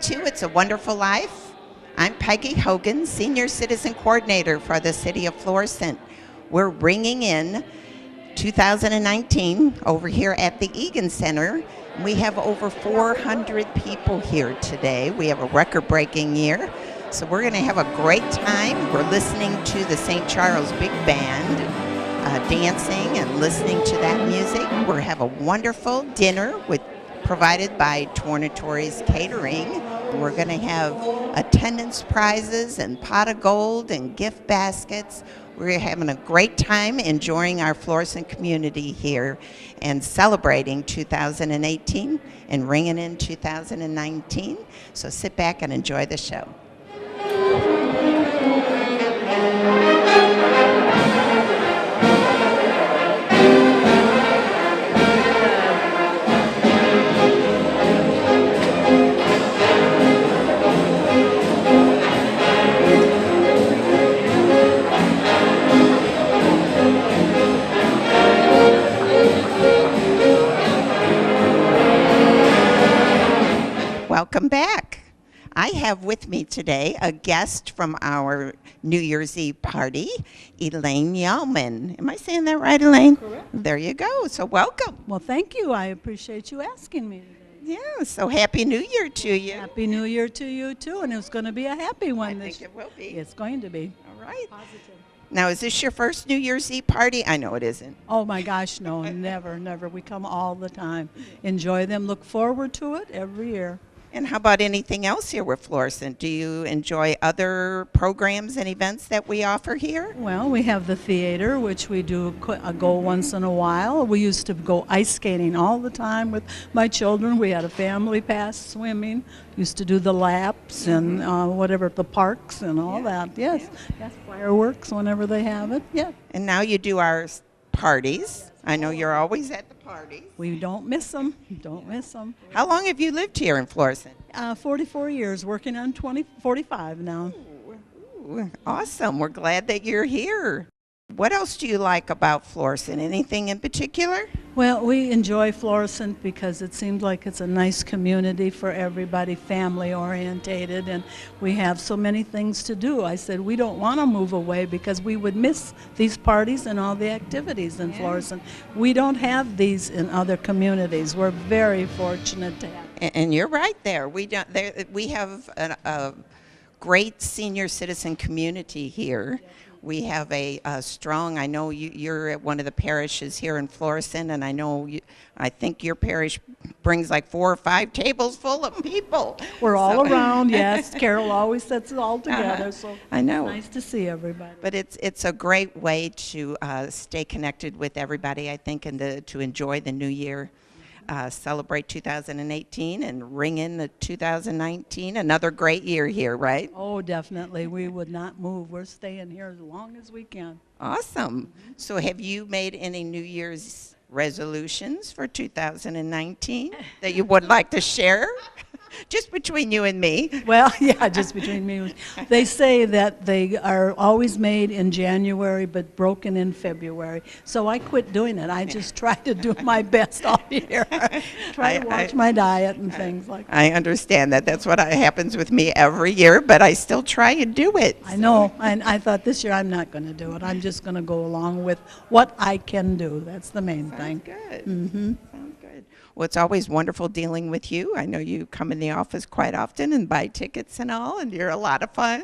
to It's a Wonderful Life. I'm Peggy Hogan, Senior Citizen Coordinator for the City of Florissant. We're ringing in 2019 over here at the Eagan Center. We have over 400 people here today. We have a record-breaking year. So we're going to have a great time. We're listening to the St. Charles Big Band, dancing and listening to that music. We're going to have a wonderful dinner provided by Tornatore's Catering. We're going to have attendance prizes and pot of gold and gift baskets. We're having a great time enjoying our Florissant community here and celebrating 2018 and ringing in 2019. So sit back and enjoy the show. Welcome back. I have with me today a guest from our New Year's Eve party, Elaine Yeoman. Am I saying that right, Elaine? Correct. There you go. So welcome. Well, thank you. I appreciate you asking me today. Yeah, so Happy New Year to you. Happy New Year to you, too, and it's going to be a happy one. I think it will be. It's going to be. All right. Positive. Now, is this your first New Year's Eve party? I know it isn't. Oh, my gosh, no, never, never. We come all the time. Enjoy them. Look forward to it every year. And how about anything else here with Florissant? Do you enjoy other programs and events that we offer here? Well, we have the theater, which we do go once in a while. We used to go ice skating all the time with my children. We had a family pass swimming. Used to do the laps and the parks and all that. Yes, yes, fireworks whenever they have it. Yeah. And now you do our parties. I know you're always at the parties. We don't miss them. Don't miss them. How long have you lived here in Florissant? 44 years, working on 45 now. Ooh, awesome. We're glad that you're here. What else do you like about Florissant? Anything in particular? Well, we enjoy Florissant because it seems like it's a nice community for everybody, family orientated, and we have so many things to do. I said we don't want to move away because we would miss these parties and all the activities in Florissant. We don't have these in other communities. We're very fortunate to have. And you're right there. We have a great senior citizen community here. We have a strong, I know you're at one of the parishes here in Florissant, and I think your parish brings like 4 or 5 tables full of people. We're all around, yes. Carol always sets it all together, so I know. It's nice to see everybody. But it's a great way to stay connected with everybody, I think, and to enjoy the new year. Celebrate 2018 and ring in the 2019. Another great year here, right? Oh, definitely. We would not move. We're staying here as long as we can. Awesome. So have you made any New Year's resolutions for 2019 that you would like to share? Just between you and me. Well, yeah, just between me. They say that they are always made in January but broken in February. So I quit doing it. I just try to do my best all year. Try to watch my diet and things like that. I understand that. That's what happens with me every year, but I still try and do it. I know. And I thought this year I'm not going to do it. I'm just going to go along with what I can do. That's the main thing. Good. Mm-hmm. Sounds good. Well, it's always wonderful dealing with you. I know you come in the office quite often and buy tickets and all, and you're a lot of fun.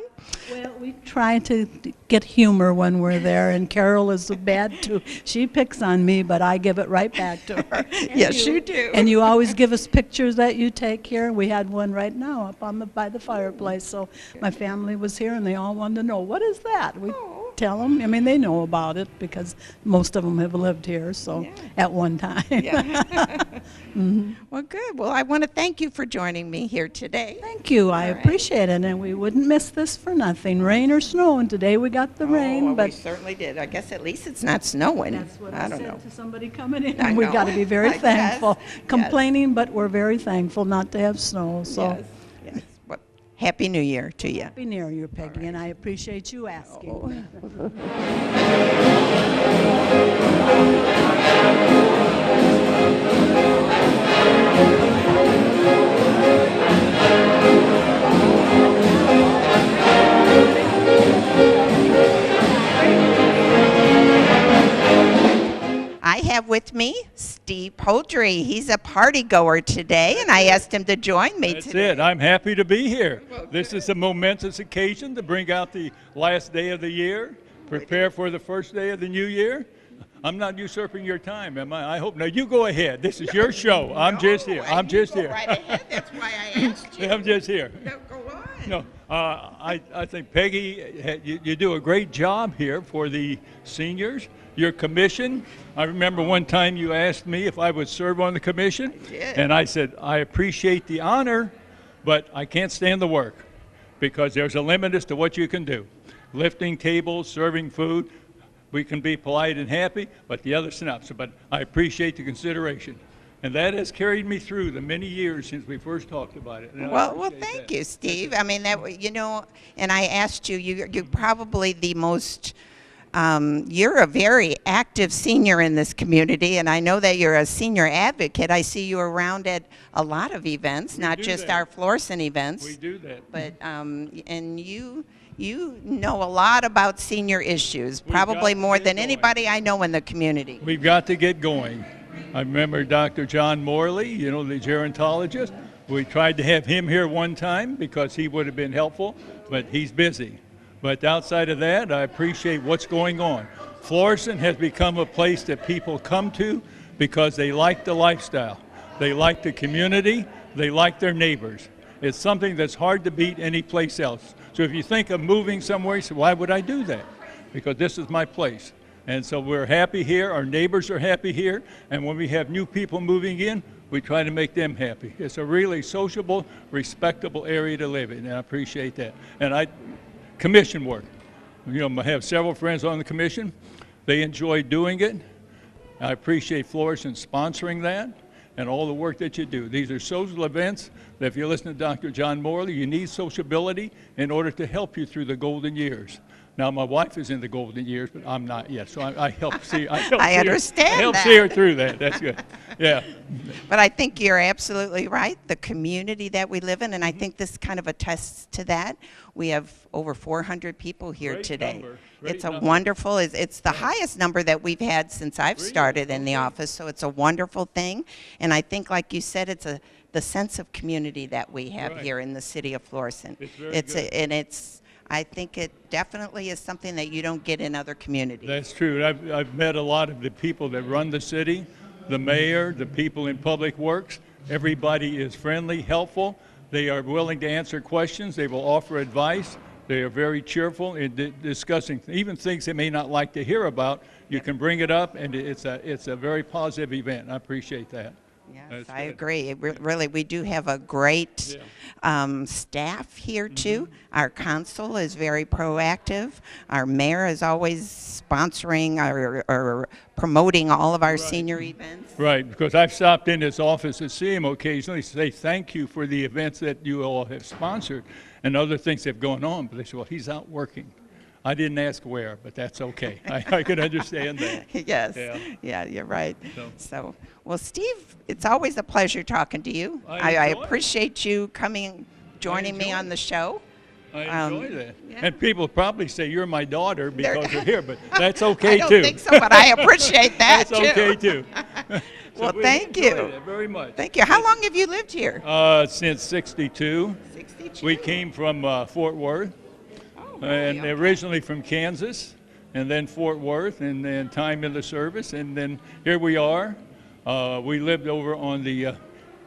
Well, we try to get humor when we're there, and Carol is bad too. She picks on me, but I give it right back to her. Yes, you do. And you always give us pictures that you take here. We had one right now up on by the fireplace. So my family was here, and they all wanted to know, what is that? We tell them. I mean, they know about it because most of them have lived here, so at one time. Yeah. Mm-hmm. Well, good. Well, I want to thank you for joining me here today. Thank you. I appreciate it, and we wouldn't miss this for nothing, rain or snow. And today we got the rain, well, but we certainly did. I guess at least it's not snowing. that's what I don't said know. to somebody coming in. I And we've know. got to be very I thankful. guess. Complaining, but we're very thankful not to have snow. So Yes. Well, Happy New Year to you. happy New Year, Peggy, and I appreciate you asking. with me Steve Poultry. He's a party goer today, and I asked him to join me today. That's it. I'm happy to be here. This is a momentous occasion to bring out the last day of the year, prepare for the first day of the new year. I'm not usurping your time, am I? I hope. No, you go ahead. This is your show. I'm just here. I'm just here. Right ahead. That's why I asked you. I'm just here. No, go on. No, I think, Peggy, you do a great job here for the seniors. Your commission, I remember one time you asked me if I would serve on the commission. I did. And I said, I appreciate the honor, but I can't stand the work because there's a limit as to what you can do. Lifting tables, serving food, we can be polite and happy, but the other's not. But I appreciate the consideration. And that has carried me through the many years since we first talked about it. Well, thank you, Steve. I mean, that, you know, and I asked you, you're probably the most, you're a very active senior in this community, and I know that you're a senior advocate. I see you around at a lot of events, not just our Florissant events. We do that. But, and you know a lot about senior issues, probably more than anybody I know in the community. We've got to get going. I remember Dr. John Morley, you know, the gerontologist. We tried to have him here one time because he would have been helpful, but he's busy. But outside of that, I appreciate what's going on. Florissant has become a place that people come to because they like the lifestyle. They like the community. They like their neighbors. It's something that's hard to beat any place else. So if you think of moving somewhere, you say, why would I do that? Because this is my place. And so we're happy here, our neighbors are happy here, and when we have new people moving in, we try to make them happy. It's a really sociable, respectable area to live in, and I appreciate that. And commission work. You know, I have several friends on the commission. They enjoy doing it. I appreciate Florissant sponsoring that and all the work that you do. These are social events that if you listen to Dr. John Morley, you need sociability in order to help you through the golden years. Now, my wife is in the golden years, but I'm not yet, so I help see. I understand help that. see her through that. That's good. Yeah. But I think you're absolutely right. The community that we live in, and I think this kind of attests to that. We have over 400 people here Great today. number. It's a Great number. wonderful. It's the highest number that we've had since I've started in the office. So it's a wonderful thing, and I think, like you said, it's the sense of community that we have here in the city of Florissant. It's very good. I think it definitely is something that you don't get in other communities. That's true. I've met a lot of the people that run the city, the mayor, the people in public works. Everybody is friendly, helpful. They are willing to answer questions. They will offer advice. They are very cheerful in discussing even things they may not like to hear about. You can bring it up, and it's a very positive event. I appreciate that. Yes, I agree. Really, we do have a great staff here, too. Our council is very proactive. Our mayor is always sponsoring or promoting all of our senior events. Right, because I've stopped in his office to see him occasionally to say thank you for the events that you all have sponsored and other things that have gone on. But they say, well, he's out working. I didn't ask where, but that's okay. I can understand that. Yes. Yeah, you're right. So, well, Steve, it's always a pleasure talking to you. I appreciate you joining me on the show. I enjoy that. Yeah. And people probably say you're my daughter because you're here, but that's okay, too. I don't think so, but I appreciate that, That's okay, too. Well, thank you. That very much. Thank you. How long have you lived here? Since 62. 62. We came from Fort Worth. And originally from Kansas, and then Fort Worth, and then time in the service, and then here we are. We lived over on the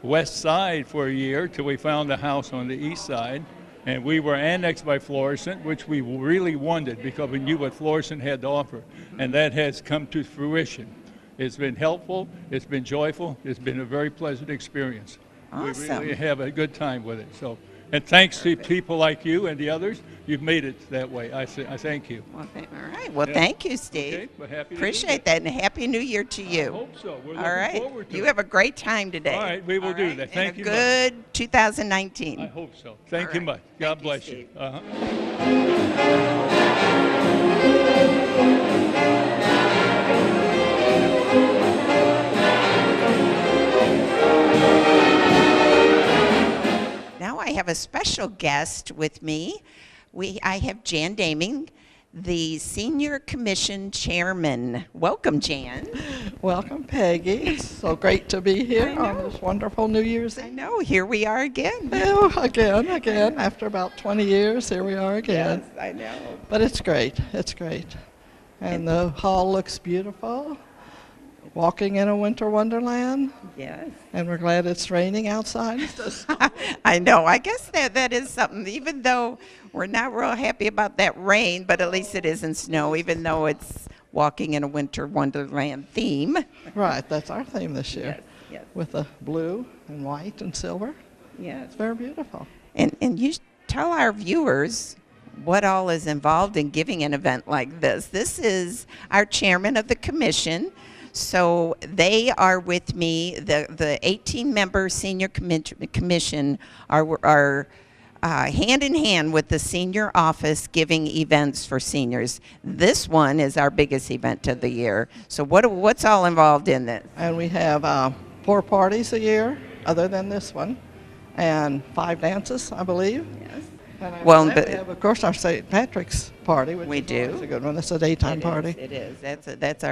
west side for a year till we found a house on the east side, and we were annexed by Florissant, which we really wanted because we knew what Florissant had to offer, and that has come to fruition. It's been helpful, it's been joyful, it's been a very pleasant experience. Awesome. We really have a good time with it. So. And thanks to people like you and the others, you've made it that way. I thank you. Well, all right. Well, thank you, Steve. Okay, well, happy to Appreciate that, and Happy New Year to you. I hope so. We're all looking right. forward to You it. have a great time today. All right, we will do that. Thank you much. Good 2019. I hope so. Thank you much. God bless you. Now I have a special guest with me. I have Jan Daming, the Senior Commission Chairman. Welcome, Jan. Welcome, Peggy. It's so great to be here on this wonderful New Year's I Eve. know, here we are again. Oh, again. After about 20 years, here we are again. Yes, I know. But it's great. It's great. And the hall looks beautiful. Walking in a winter wonderland. Yes. And we're glad it's raining outside. I know. I guess that is something, even though we're not real happy about that rain, but at least it isn't snow, even though it's walking in a winter wonderland theme. Right, that's our theme this year. Yes. With the blue and white and silver. Yes. It's very beautiful. And you tell our viewers what all is involved in giving an event like this. This is our chairman of the commission. So they are with me. The 18-member senior commission are hand in hand with the senior office giving events for seniors. This one is our biggest event of the year. So what's all involved in this? And we have 4 parties a year, other than this one, and 5 dances, I believe. Yes. And Well, we have, of course, our St. Patrick's party, which We is do. always a good one. It's a daytime party. It is. That's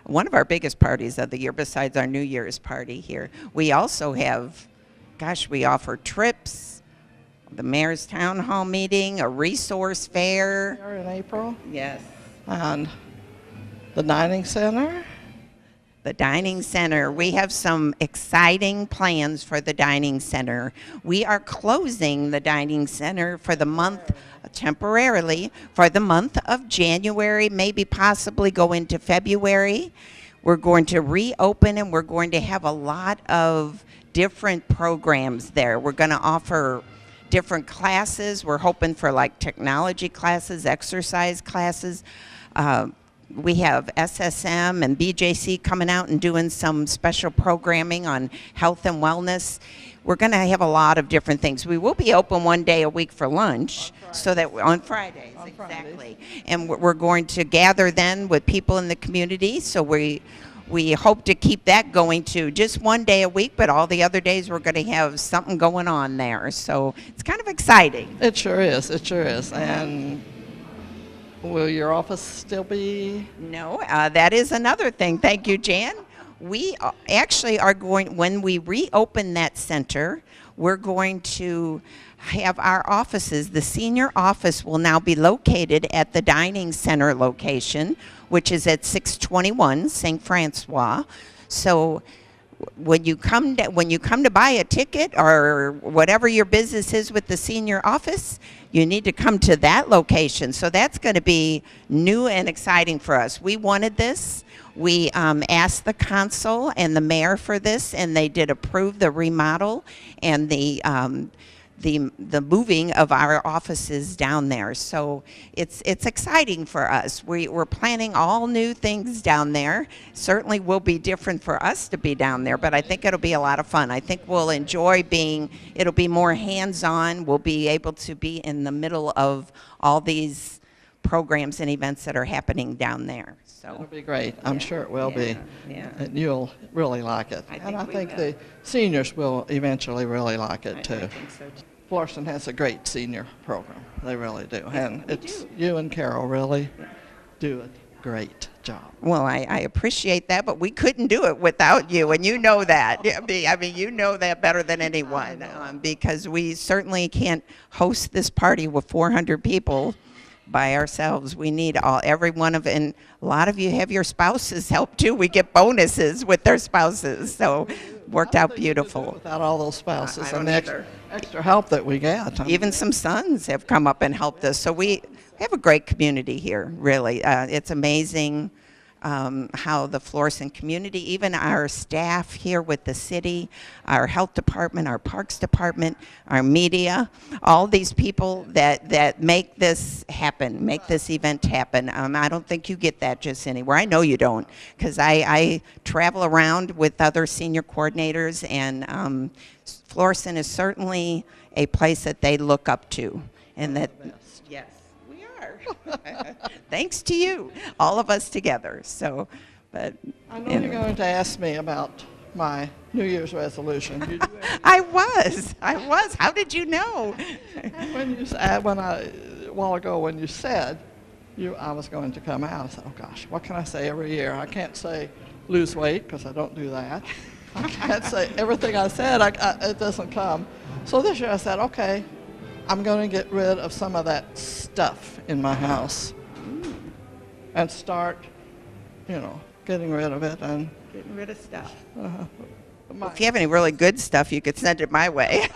one of our biggest parties of the year, besides our New Year's party here. We also have, we offer trips, the mayor's town hall meeting, a resource fair. Here in April, Yes. and the dining center. The dining center. We have some exciting plans for the dining center. We are closing the dining center for the month, temporarily, for the month of January, maybe possibly go into February. We're going to reopen and we're going to have a lot of different programs there. We're going to offer different classes. We're hoping for like technology classes, exercise classes. We have SSM and BJC coming out and doing some special programming on health and wellness. We're going to have a lot of different things. We will be open one day a week for lunch, so that on Fridays, exactly. And we're going to gather then with people in the community. So we hope to keep that going to just one day a week, but all the other days we're going to have something going on there. So it's kind of exciting. It sure is. It sure is. And will your office still be? No, that is another thing. Thank you, Jan. We actually are going, when we reopen that center, we're going to have our offices. The senior office will now be located at the dining center location, which is at 621 St. Francois. So when you come to buy a ticket or whatever your business is with the senior office, you need to come to that location. So that's going to be new and exciting for us. We wanted this. We asked the consul and the mayor for this, and they did approve the remodel and the moving of our offices down there. So it's exciting for us. We're planning all new things down there. Certainly will be different for us to be down there, but I think it'll be a lot of fun. I think we'll enjoy it'll be more hands-on. We'll be able to be in the middle of all these programs and events that are happening down there. So It'll be great. I'm sure it will be. Yeah. And you'll really like it. I think the seniors will eventually really like it too. I think so too. Florissant has a great senior program. They really do. And we it's do. you and Carol really do a great job. Well, I appreciate that, but we couldn't do it without you, and you know that. I mean, you know that better than anyone, because we certainly can't host this party with 400 people by ourselves. We need every one of, and a lot of you have your spouses help too. We get bonuses with their spouses, so worked out beautiful. Without all those spouses I and don't the either. extra help that we get. Even some sons have come up and helped us. So we have a great community here, really. It's amazing how the Florissant community, even our staff here with the city, our health department, our parks department, our media, all these people that make this happen, make this event happen. I don't think you get that just anywhere. I know you don't, because I travel around with other senior coordinators, and Florissant is certainly a place that they look up to, and that. Yes, we are. Thanks to you, all of us together. So, but I know you're going to ask me about my New Year's resolution. You do I was. How did you know? a while ago when you said I was going to come out. I said, oh gosh, what can I say every year? I can't say lose weight because I don't do that. I can't say everything I said, it doesn't come. So this year I said, okay, I'm going to get rid of some of that stuff in my house and start, getting rid of it. And Getting rid of stuff. uh, Well, if you have any really good stuff, you could send it my way.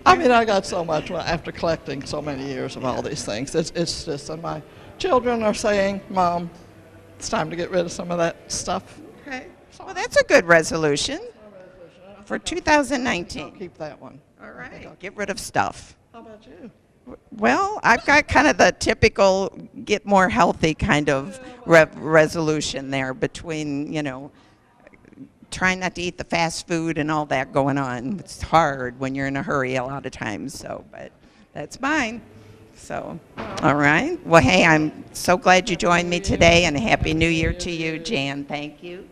I mean, I got so much after collecting so many years of all these things. It's just, and my children are saying, Mom, it's time to get rid of some of that stuff. Okay. Well, that's a good resolution for 2019. Keep that one. All right. Get rid of stuff. How about you? Well, I've got kind of the typical get more healthy kind of resolution there between, trying not to eat the fast food and all that going on. It's hard when you're in a hurry a lot of times, but that's mine. So, all right. Well, hey, I'm so glad you joined me today, and Happy New Year to you, Jan. Thank you.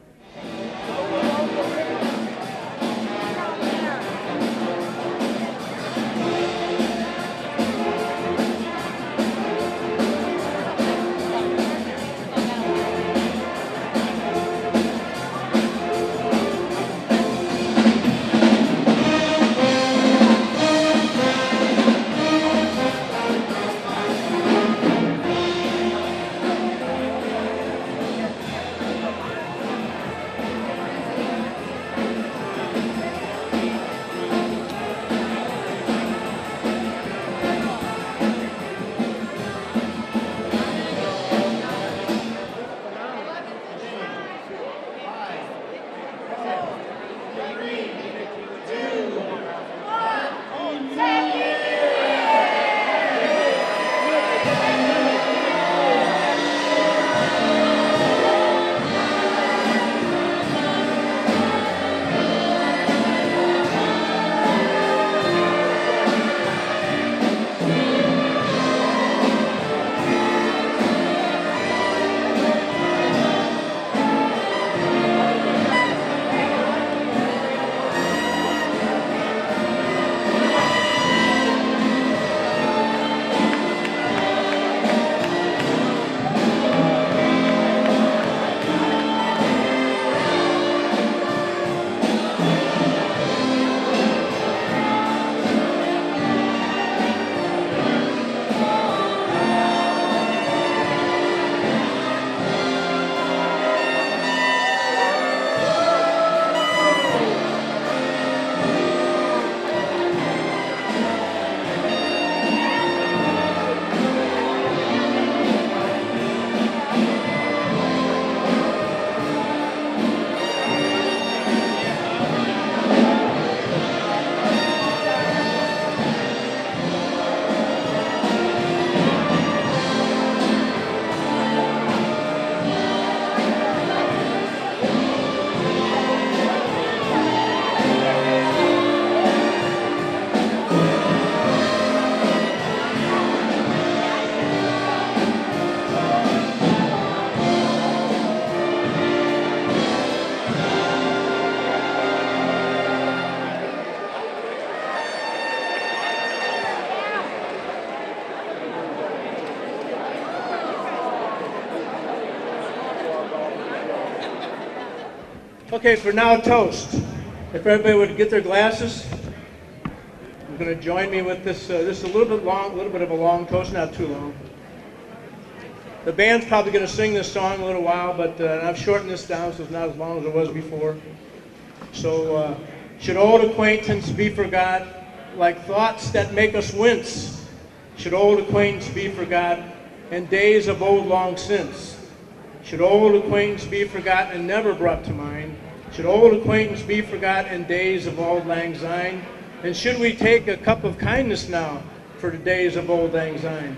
Okay, for now, toast. If everybody would get their glasses, you're going to join me with this. This is a little bit of a long toast, not too long. The band's probably going to sing this song a little while, but I've shortened this down so it's not as long as it was before. So, should old acquaintance be forgot, like thoughts that make us wince? Should old acquaintance be forgot, and days of old long since? Should old acquaintance be forgot and never brought to mind? Should old acquaintance be forgot and days of auld lang syne? And should we take a cup of kindness now for the days of auld lang syne?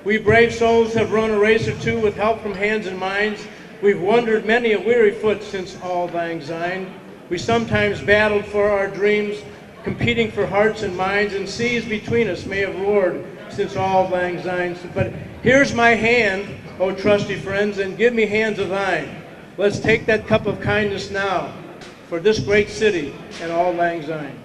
We brave souls have run a race or two with help from hands and minds. We've wandered many a weary foot since auld lang syne. We sometimes battled for our dreams, competing for hearts and minds, and seas between us may have roared since auld lang syne. But here's my hand, O trusty friends, and give me hands of thine. Let's take that cup of kindness now for this great city and auld lang syne.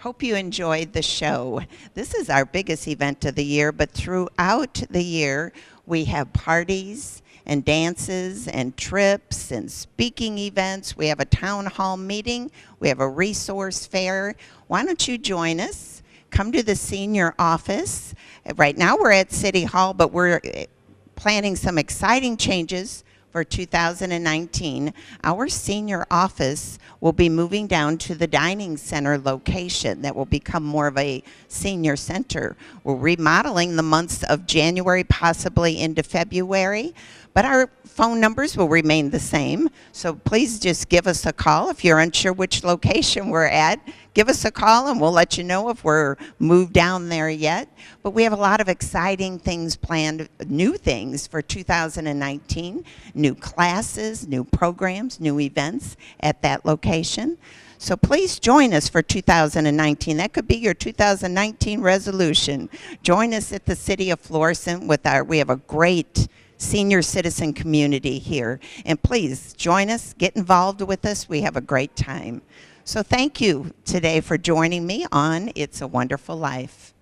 Hope you enjoyed the show. This is our biggest event of the year, but throughout the year, we have parties and dances and trips and speaking events. We have a town hall meeting. We have a resource fair. Why don't you join us? Come to the senior office. Right now we're at City Hall, but we're planning some exciting changes for 2019. Our senior office will be moving down to the dining center location that will become more of a senior center. We're remodeling the months of January, possibly into February, but our phone numbers will remain the same. So please just give us a call if you're unsure which location we're at. Give us a call and we'll let you know if we're moved down there yet. But we have a lot of exciting things planned, new things for 2019, new classes, new programs, new events at that location. So please join us for 2019. That could be your 2019 resolution. Join us at the City of Florissant we have a great senior citizen community here. And please join us, get involved with us. We have a great time. So thank you today for joining me on It's a Wonderful Life.